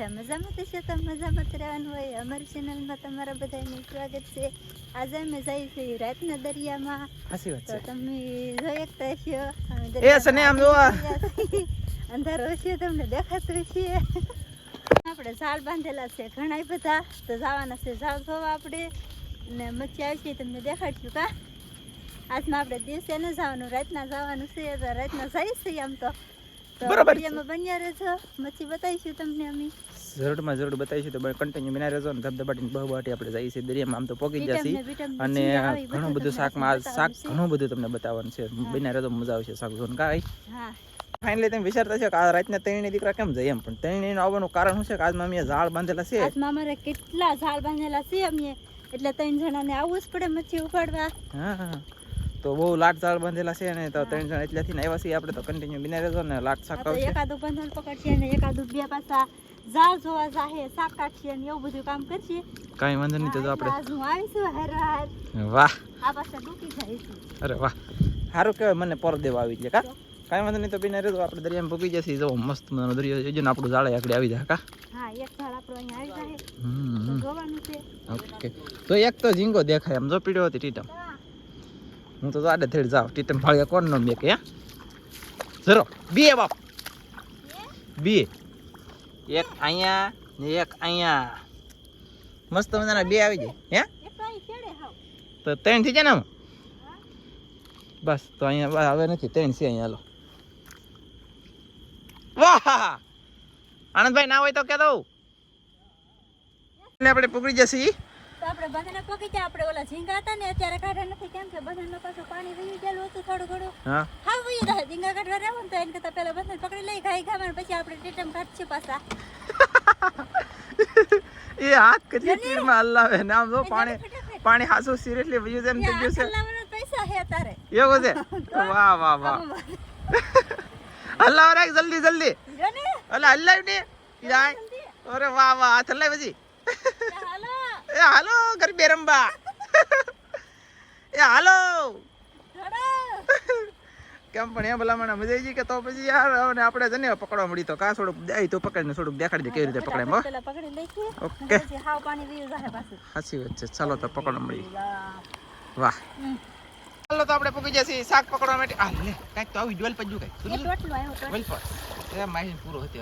બધા મજામાં થશે તો મજામાં જ રહેવાનું હોય. અમારી ચેનલમાં તમારા બધાનું સ્વાગત છે. આજે અમે જઈએ છીએ રાતના દરિયામાં. સાચી વાત તો છે. તમે જોઈ શકતા હશો એ સને આમ જોવા અંધારો હશે તમને દેખાતું હશે. આપણે ઝાડ બાંધેલા છે ઘણા બધા, તો જવાના છે ઝાડ જોવા આપણે, ને મચ્છી આવશે તમને દેખાડશું. કા આજમાં આપણે દિવસે ન જવાનું, રાતના જવાનું છે. તો રાતના જઈએ છીએ આમ તો બરાબર છે. એમાં બન્યા રહેજો, મચ્છી બતાવીશું તમને અમે. જરૂર બતાવીશું તો કન્ટિન્યુ બિના રહેજો ને ધબધબાટી બહુબાટી આપણે જઈએ છીએ દરિયામાં. આમ તો પોકી જશે અને ઘણું બધું શાકમાં શાક ઘણું બધું તમને બતાવવાનું છે. બિના રહેજો, મજા આવશે શાક જોઈને. કાંઈ હા ફાઇનલી તમે વિચારતા છો કે આ રાતના ત્રણેય દીકરા કેમ જાય એમ, પણ ત્રણેયનું આવવાનું કારણ શું છે કે આજમાં અમે ઝાડ બાંધેલા છે. આજમાં અમારે કેટલા ઝાડ બાંધેલા છે અમે, એટલે 3 જણાને આવવું જ પડે મચ્છી ઉપાડવા. હા તો બહુ લાટ ઝાડ બાંધેલા છે ને, તો 3 જણા એટલેથી આવ્યા છીએ આપણે. તો કન્ટિન્યુ બિના રહેજો ને લાટ શાક આવશે. એકાદું બંધન પકડશે ને એકાદું બે પાછા ઝાડ જોવા જાહે, શાક કાઢશે ને એવું બધું કામ કરશે. કાંઈ વાંધો નહીં. તો આપણે આજ હું આવીશું હાર વાહ, આ પાછા ડૂકી જાય છે. અરે વાહ, સારું કહેવાય. મને પર દેવા આવી છે. કા કાંઈ વાંધો નહીં. તો બિના રહેજો, આપણે દરિયામાં પૂકી જશે. જો મસ્ત મજાનો દરિયો જોજો ને, આપણું ઝાડ આગળ આવી જાય. કા હા એક ઝાડ આપણો અહીંયા આવી જાય તો જોવાનું છે. ઓકે. તો એક તો ઝીંગો દેખાય આમ, જો પીડ્યો હતી ટીટમ. હું તો આડે થેડ જાવ. ટીટમ ફાળ્યા કોણ નો મેકે? હે જરો બે બાપ બે, એક અહીંયા ને એક અહીંયા. મસ્ત મજાના બે આવી જાય. હે એક તો અહીં છેડે હાવ. તો 3 થઈ જાય ને આમાં? બસ તો અહીંયા હવે નથી, 3 છે અહીંયા. હાલો વાહ આનંદભાઈ, ના હોય તો કે દઉં. આપણે પકડી જશે. તો આપણે બધાને પકી જાય. આપણે ઓલા ઝીંગા હતા ને અત્યારે કાઢા નથી, કેમ કે બધાને પાછું પાણી વહી ગયેલું હતું થોડું. હા હા વહી જાય ઝીંગા કાઢવા રહેવું ને, તો એને કરતા પહેલા બધાને પકડી લઈ ખાઈ ખાવાનું, પછી આપણે ટીટમ કાઢશું પાછા. એ હાથ કેટલી તીરમાં હલાવે ને, આમ જો પાણી હાસું સિરિયસલી વયું જેમ થઈ ગયું છે. હલાવવાના પૈસા હે તારે. એવું છે? વાહ વાહ વાહ. હલાવ રાખ જલ્દી જલ્દી. જો ને અલા હલાવ ને જાય. અરે વાહ વાહ, હાથ હલાવ પછી. હાલો એ હાલો ગરબે રંબા. એ હાલો થોડો કેમ પણ એ ભલા મને મજા આવી ગઈ કે તો પછી યાર હવે આપણે જને પકડવા મળી તો કા થોડુંક દે તો પકડીને થોડુંક દેખાડી દે કેવી રીતે પકડે એમ. પેલા પકડી લઈશું. ઓકે પછી હાવ પાણી વીયું જાહે પાછું. સાચી વાત છે. ચાલો તો પકડવા મળી. વાહ ચાલો તો આપણે પૂકી જશે શાક પકડવા માટે. આ લે કાંઈક તો આવી ડોલ પજ્યું કાંઈક એ ટોટલો આવ્યો તો. વેલ પર એ માહિન પૂરો હતો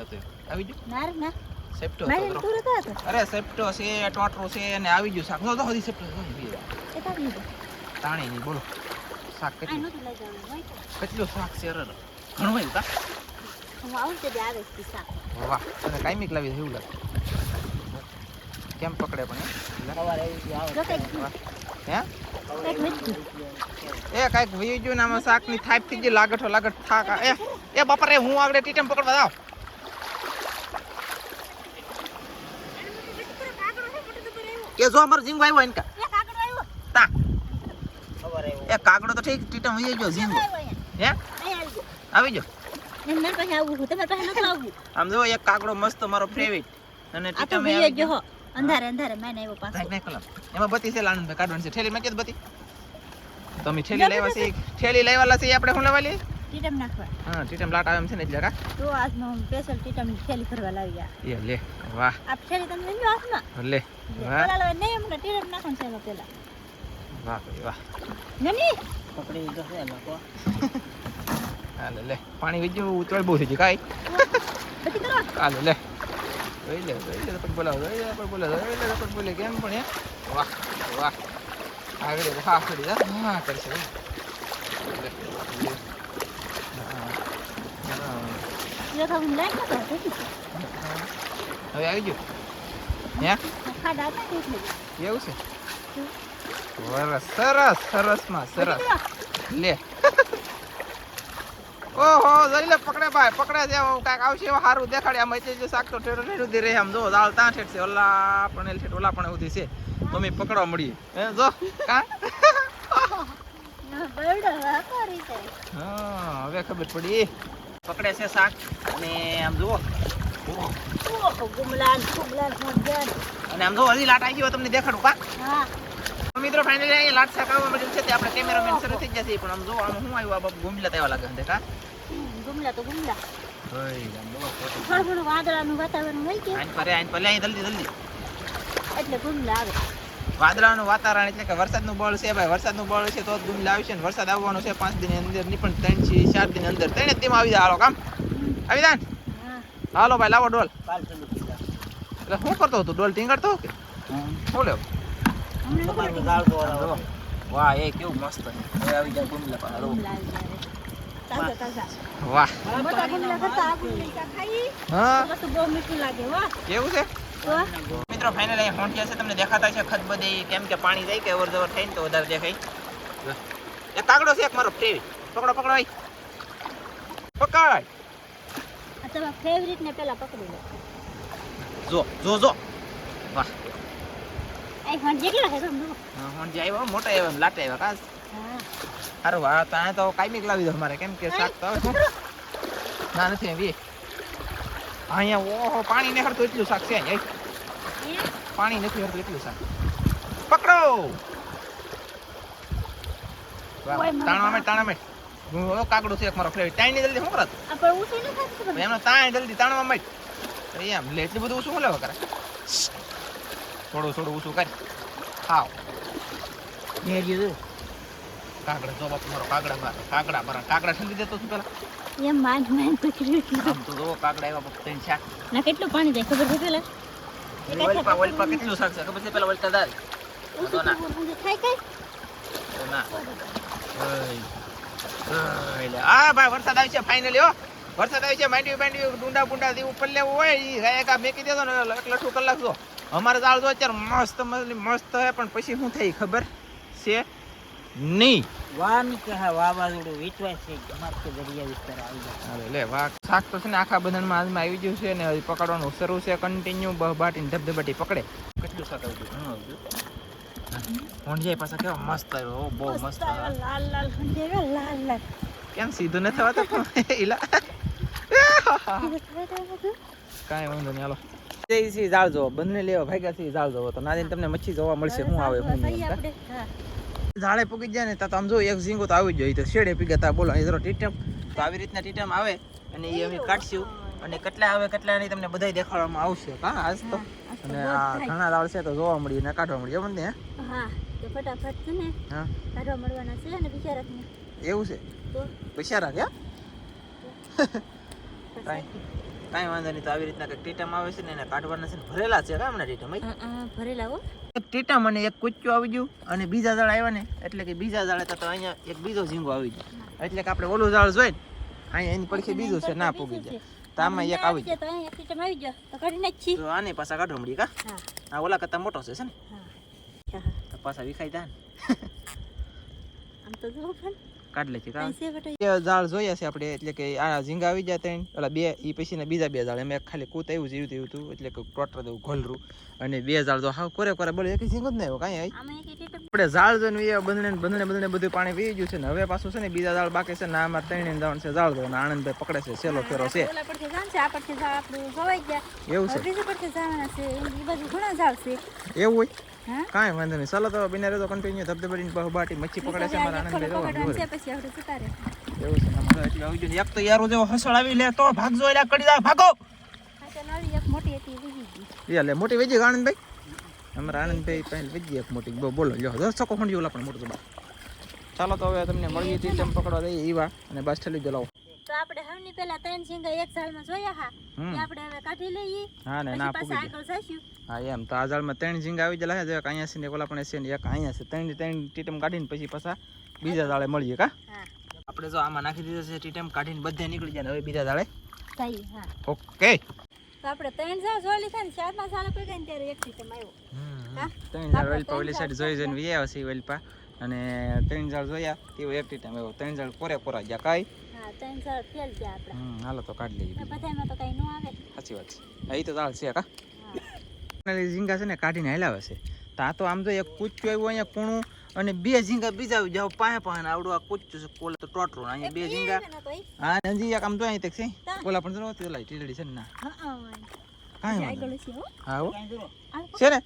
આવી ગયું. ના રે ના સેપ્ટો મારે હતો. પૂરો થયો તો. અરે સેપ્ટો છે, ટોટરો છે અને આવી ગયું શાક. નો તો હજી સેપ્ટો એ તારી દે. તાણી ની બોલો શાક આ કેટલું નહોતું લઈ જવાનું હોય તો. કેટલું શાક છે. અરે ઘણું હોય તા. હું આવું તે આવે છે શાક. વાહ તને કાયમિક લાવી એવું લાગે. કેમ પકડે પણ જો કંઈક હે કંઈક મીઠું. એ કાંઈક વહી ગયું ને આમાં શાક ની થાપ થઈ ગઈ. લાગઠો લાગઠ થાક. એ બાપા રે, હું આગળ ટીટમ પકડવા જાવ. એ જો અમારો ઝીંગો આવ્યો એનકા એ કાગડો આવ્યો. તા એ કાગડો તો ઠીક, ટીટમ વહી ગયો ઝીંગો. હે અહીંયા આવી ગયો. આવી ગયો. મારી પાસે આવવું હું, તમારી પાસે નથી આવવું. આમ જો એક કાગડો મસ્ત મારો ફેવરિટ અને આ તો ટીટમ વહી આવી ગયો ગયો. હો. અંધારે અંધારે મેં આવ્યો પાછો. નાખ કલમ એમાં બતી છે લાનંદભાઈ કાઢવાની છે. ઠેલી માં કે બતી તો અમે ઠેલી લાવ્યા છે. ઠેલી લાવ્યાલા છે આપણે. શું લેવા લે? ટીટમ નાખવા. હા ટીટમ લાટ આવે એમ છે ને એટલે કા. તો આજનો હું સ્પેશિયલ ટીટમ ની થેલી ભરવા લાવી. એ લે વાહ આ થેલી તમે લઈ લો હાથમાં. લે વાહ પેલા લેવા નહીં, હમણાં ટીટમ નાખવાનું છે એમાં પેલા. વાહ ભાઈ વાહ. નની પકડી જશે લોકો. હાલે લે પાણી વીજ્યું ઉતવાળ બહુ થઈ ગયું કાઈ. બધી કરો. હાલે લે જોઈ લે પણ બોલાવો જોઈ લે પણ બોલે કેમ પણ હે. વાહ વાહ આગળ હા કરી જા. હા કરશે લે. જો તો હું લાઈક નતો હતી. હવે આવી ગયું. હે ખાડા હતા એટલે. એવું છે? સરસ સરસ માં સરસ લે. ઓહો જઈ લે પકડે ભાઈ પકડે છે. કાંઈક આવશે એવા સારું દેખાડે. આમ એટલે શાક તો ઠેરો ઠેર ઉધી રહે. આમ જો દાળ ત્યાં ઠેઠ છે, ઓલા પણ ઠેઠ ઓલા પણ ઉધી છે. તો અમે પકડવા મળીએ. હે જો કા બરડો વાપરી છે. હા હવે ખબર પડી. પકડે છે શાક અને આમ જુઓ. ઓહો ગુમલાન મગન. અને આમ જો હજી લાટ આવી ગયો તમને દેખાડું કા. હા મિત્રો ફાઇનલી અહીંયા લાટ શાક આવવા મળ્યું છે. તે આપણે કેમેરામેન શરૂ થઈ જશે. પણ આમ જો આમ શું આવ્યું આ બાપ ગુમલા તેવા લાગે છે કા. ગુમલા તો ગુમલા. થોડું ઘણું વાદળાનું વાતાવરણ હોય કે આઈન પર અહીં જલ્દી એટલે ગુમલા આવે. વાદળાનું વાતાવરણ એટલે કે વરસાદનું બળ છે ભાઈ. વરસાદનું બળ છે તો જ ગુમલા આવશે ને વરસાદ આવવાનો છે 5 દિન અંદર ની પણ 3 થી 4 દિન અંદર 3 દિન આવી જાય. હાલો કામ આવી જાય. હા હાલો ભાઈ લાવો ડોલ. એટલે શું કરતો હતો? ડોલ ટીંગાડતો કે શું લેવો? વાહ એ કેવું મસ્ત હવે આવી જાય ગુમલા પર. હાલો ગુમલા આવી જાય. તાજા તાજા. વાહ મોટા ગુમલા કરતા આ ગુમલા ખાઈ હા તો બહુ મીઠું લાગે હો. કેવું છે તો મિત્રો? ફાઇનલ અહીં હોંટિયા છે, તમને દેખાતા છે ખત બધી, કેમ કે પાણી જાય કે અવરજવર થાય ને તો વધારે દેખાય. એક કાગડો છે એક મારો ફેવરેટ. પકડો ભાઈ પકડ. આ તમારા ફેવરિટ ને પેલા પકડી લો. જો વાહ આ ફોન જેટલા છે તમને? હોંટી આવ્યો મોટા આવ્યા લાટે આવ્યા કાસ. હા સારું વાહ ત્યાં તો કાયમિક લાવી દો અમારે, કેમ કે શાક તો આવે શું? ના નથી આવી અહીંયા. ઓહો પાણી ને હરતું એટલું શાક છે અહીંયા. પાણી નથી હરતું એટલું શાક. પકડો. તાણવા માંડ. ઓ કાગડો છે એક મારો ફેવરેટ. તાણી જલ્દી શું કરત? આપણે ઊંચું ન ખાતું એમનો તાણ જલ્દી તાણવા માંડ. એમ લે એટલું બધું શું લેવા કરે? થોડું ઊંચું કર. ખાવ કાગડા જો બાપુ મારો કાગડા ઠંડી દેતો છું પેલા. એમ માંડ પકડ્યું. આમ તો જો કાગડા આવ્યા બાપુ ત્રણ શાક. ના કેટલું પાણી જાય ખબર છે પેલા? વલપા કેટલું શાક છે ખબર છે? પેલા વલતા દાલ તો ના થાય કઈ તો ના. એટલે આ ભાઈ વરસાદ આવી છે ફાઇનલી. હો વરસાદ આવી છે. માંડવી ડુંડા બુંડા થી ઉપર લેવું હોય ઈ ગાયકા મેકી દેતો ને એટલે 2 કલાક જો અમારે દાળ જો અત્યારે મસ્ત હે, પણ પછી શું થઈ ખબર છે નહીં. વાવાઝોડું વેચવાય છે અમારે તો દરિયા વિસ્તાર આવી જાય. અરે લે વાહ શાક તો છે ને આખા બધામાં હાથમાં આવી ગયું છે ને હજી પકડવાનું શરૂ છે. કન્ટિન્યુ બાટીને ધબધબાટી પકડે. કેટલું શાક આવી ગયું? હોંડિયા પાછા કેવા મસ્ત આવ્યો. બહુ મસ્ત. લાલ લાલ હંધેવા લાલ લાલ કેમ સીધું નથી થવાતું? ઈલા કાંઈ વાંધો નહીં. હાલો જઈ જાળ જોવો બંને લેવા ભાગ્યા થી જાળ જોવો તો નાદીને તમને મચ્છી જોવા મળશે. શું આવે શું નહીં. આપણે હા ઝાડે પૂગી જાય ને તો આમ જો એક ઝીંગો તો આવી જાય. તો શેડે પીગા તા બોલો અહીં જરો ટીટમ તો આવી રીતના ટીટમ આવે અને એ અમે કાઢશું અને કેટલા આવે કેટલા નહીં તમને બધાય દેખાડવામાં આવશે. હા આજ તો અને આ ઘણા દાળ છે તો જોવા મળ્યું ને કાઢવા મળ્યું એમ ને. હા તો ફટાફટ છે ને હા કાઢવા મળવાના છે ને બિચારાને. એવું છે તો પૈસા રાખ કાંઈ વાંધો નહીં. તો આવી રીતના કંઈક ટીટમ આવે છે ને એને કાઢવાના છે ને ભરેલા છે કા હમણાં ટીટમ ભરેલા હો. એક ટીટમ અને એક કુચ્ચું આવી ગયું અને બીજા ઝાડ આવ્યા ને એટલે કે બીજા ઝાડે તો અહીંયા એક બીજો ઝીંગો આવી ગયો એટલે કે આપણે ઓલું ઝાડ જોઈને અહીંયા એની પડખે બીજું છે ના પૂગી જાય તો આમાં એક આવી જાય તો અહીંયા એક ટીટમ આવી ગયો તો કાઢી નાખી. તો આને પાછા કાઢવા મળી કા. હા આ ઓલા કરતા મોટો છે ને હા તો પાછા વિખાઈ જાય આમ તો જો પણ કાઢ લે છે કા. પૈસે બટે બે ઝાડ જોયા છે આપણે એટલે કે આ ઝીંગા આવી જાય ત્રણ ઓલા બે ઈ પછી ને બીજા 2 ઝાડ એમ એક ખાલી કૂત આવ્યું જીવતું હતું એટલે કે ટોટર દેવું ઘોલરું અને 2 ઝાડ તો હાવ કોરે બોલે એક ઝીંગો જ ન આવ્યો કાંઈ આવી. આમાં એક ટીટમ આપણે ઝાડ જોઈને એ બંધણે બધું પાણી પી ગયું છે ને હવે પાછું છે ને બીજા ઝાડ બાકી છે ને આમાં 3 જણ છે ઝાડ જો આનંદભાઈ પકડે છે સેલો ફેરો છે. ઓલા પડખે જાણ છે આ પડખે ઝાડ આપણું ખવાઈ ગયા. એવું છે બીજું પડખે જવાના છે એ બાજુ ઘણા ઝાડ છે. એવું હોય હા કાંઈ વાંધો નહીં. ચાલો તો બિના તો કન્ટિન્યુ ધબધબાટીને બહુબાટી મચ્છી પકડે છે મારા આનંદભાઈ પકડવાનું છે પછી આપણે જતા રહે. એવું છે મજા એટલી આવી ગઈ. એક તો યારો જેવો હસળ આવી લે તો ભાગજો એટલે કડી જાય ભાગો. આ તો નળી એક મોટી હતી વીજી ગઈ. લે મોટી વેજી આનંદભાઈ અમારા આનંદભાઈ પહેલ વેજી એક મોટી બોલો લ્યો 10 ચકો ખંડી ઓલા પણ મોટું બા. ચાલો તો હવે તમને મળીએ ટીચમ પકડવા દઈએ ઈવા અને બસ ઠેલી જલાવો. તો આપણે હવની પહેલા 3 ઝીંગા એક ઝાડમાં જોયા હા એ આપણે હવે કાઢી લઈએ. હા ને ના પછી પૂગી પાછા આગળ જઈશું. હા એમ તો આ ઝાડમાં 3 ઝીંગા આવી ગયેલા છે. એક અહીંયા છે ને એક ઓલા પણ છે ને એક અહીંયા છે. 3 ટીટમ કાઢીને પછી પાછા બીજા ઝાડે મળીએ કા. હા આપણે જો આમાં નાખી દીધો છે ટીટમ કાઢીને બધે નીકળી જાય હવે બીજા ઝાડે. સહી હા ઓકે તો આપણે 3 ઝાડ જોઈ લીધા ને 4 ઝાડ પકડ્યા ને ત્યારે એક ટીટમ આવ્યો. હા 3 ઝાડ વેલપા ઓલી સાઈડ જોઈ જોઈને વી આવ્યા છે વેલપા અને 3 ઝાડ જોયા તેવો એક ટીટમ આવ્યો. 3 ઝાડ કોરા ગયા કાઈ. હા 3 ઝાડ ફેલ ગયા આપણે. હાલો તો કાઢી લઈએ. બધામાં તો કઈ ન આવે. સાચી વાત છે. અહીં તો ઝાડ છે કા. હા ઝીંગા છે ને કાઢીને હલાવે છે. તો આ તો આમ તો એક કૂચું આવ્યું અહીંયા કૂણું અને 2 ઝીંગા બીજા આવી જાવ પાસે આવડું આ કૂચું છે કોલે તો ટોટરું અહીંયા 2 ઝીંગા. હા નજી એક આમ તો અહીં તક છે ઓલા પણ જો તે લાઈ ટીલડી છે ને ના કાંઈ આગળ છે હો. હા હો છે ને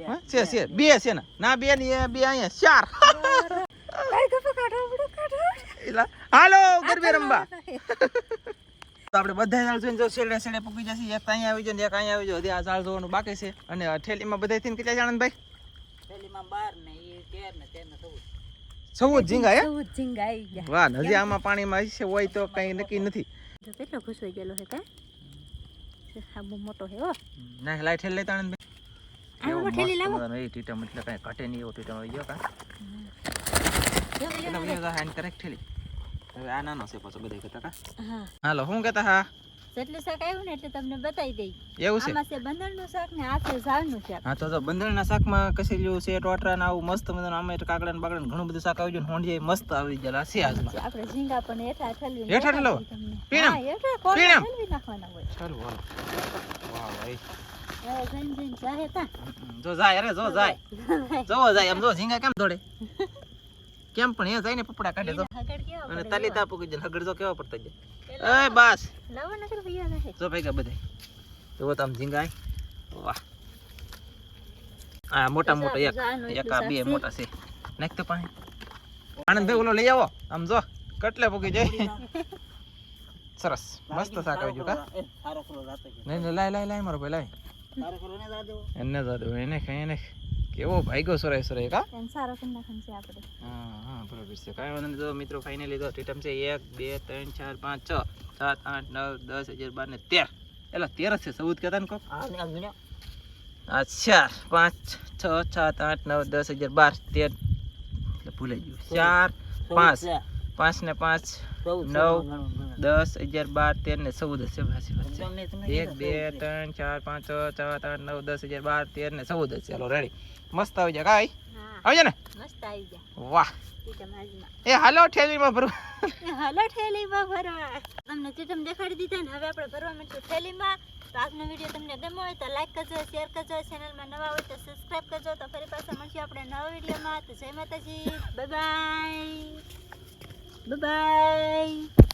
હા છે 2 છે ને ના 2 ની 2 અહીંયા 4 કઈ ગફો કાઢો બડો કાઢો. એલા હાલો ગરબે રંબા તો આપણે બધા ઝાડ જોઈને જો છેડે છેડે પૂકી જશે. એક અહીંયા આવી જાય ને એક અહીંયા આવી જાય. હજી આ ઝાડ જોવાનું બાકી છે. અને આ થેલીમાં બધા થઈને કેટલા આનંદભાઈ? થેલીમાં 12 ને એ 13 ને 13 ને 14. 14 ઝીંગા હે? 14 ઝીંગા આવી ગયા. વાહ, હજી આમાં પાણીમાં હશે હોય તો કઈ નક્કી નથી. જો કેટલો ઘૂસવાઈ ગયેલો છે કા? આ બહુ મોટો છે હો. ના લાઈટ ઠેલ લેતા આનંદભાઈ. આમાં ઠેલી લાવો. એ ટીટમ એટલે કઈ ઘટે નહીં એવો ટીટમ આવી ગયો કા. જો એટલે video તો હાન કરેક્ટ ઠેલી. હવે આ નાનો છે પાછો બધા કહેતા કા. હા, હાલો હું કહેતા હા જેટલું શાક આવ્યું ને એટલે તમને બતાવી દઈ. એવું છે. આમાં છે બંદરનું શાક ને આ છે ઝાડનું શાક. હા તો બંદરના શાકમાં કસેલું છે, ટોટરા ને આવું મસ્ત મજાનું આમાં કાકડા ને બાકડા ને ઘણું બધું શાક આવી જાય. હોંડિયા મસ્ત આવી જાય છે આજમાં. આપણે ઝીંગા પણ હેઠા ઠલવી હેઠા ઠલવો? પીણમ? હા, હેઠા કોણ પીણમ? ઠલવી નાખવાના હોય. ચાલો હાલો. વાહ ભાઈ. હવે જઈને જઈને જાહે તા. જો જાય અરે જો જાય. જોવો જાય આમ જો ઝીંગા કેમ દોડે. કેમ પણ એ જાય ને પપડા કાઢે તો. હગડ કેવા અને પડે તાલી જોવા. તાપુ કીધું હગડ તો કેવા પડતા જાય. એ બસ લાવો નકર ભૈયા જાહે. જો ભેગા બધા જો તો આમ ઝીંગા આય. વાહ આ મોટા મોટા એક આ બે મોટા છે. નાખ તો પાણી. આનંદભાઈ ઓલો લઈ આવો આમ જો કટલે પૂકી જાય. સરસ મસ્ત શાક આવી ગયું કા. સારો ખરો રાતો છે. નહીં લાય મારો ભાઈ લાય. સારો ખરો ને દાદો. એને જાદુ એને ખાય એને કેવો ભાગ્યો સરાય સરાય કા. એમ સારો કરી નાખવાનું છે આપણે. હા બરોબર છે. કાંઈ વાંધો નહીં. જો મિત્રો ફાઇનલી તો ટીટમ છે 1 2 3 4 5 6 7 8 9 10 11 12 13. એલા 13 છે 14 કહેતા ને કોક. આ ને આ ગણ્યો. આ 4 5 6 7 8 9 10 11 12 13 એટલે ભૂલાઈ ગયું. 4 5 ને 5 9 10 11 12 13 ને 14 છે. સાચી વાત છે. 1 2 3 4 5 6 7 8 9 10 11 12 13 ને 14 છે. ચાલો રેડી મસ્ત આવી જાય કાઈ. હા, આવી જાય ને. મસ્ત આવી ગયા. વાહ ટીટમ હાજમાં. એ હાલો ઠેલીમાં ભરું. હાલો ઠેલીમાં ભરવા. તમને ટીટમ દેખાડી દીધા ને હવે આપણે ભરવા માંડશું ઠેલીમાં. તો આજનો વિડીયો તમને ગમ્યો હોય તો લાઈક કરજો, શેર કરજો, ચેનલમાં નવા હોય તો સબસ્ક્રાઇબ કરજો. તો ફરી પાછા મળશું આપણે નવા વિડીયોમાં. તો જય માતાજી, બાય બાય. Bye bye.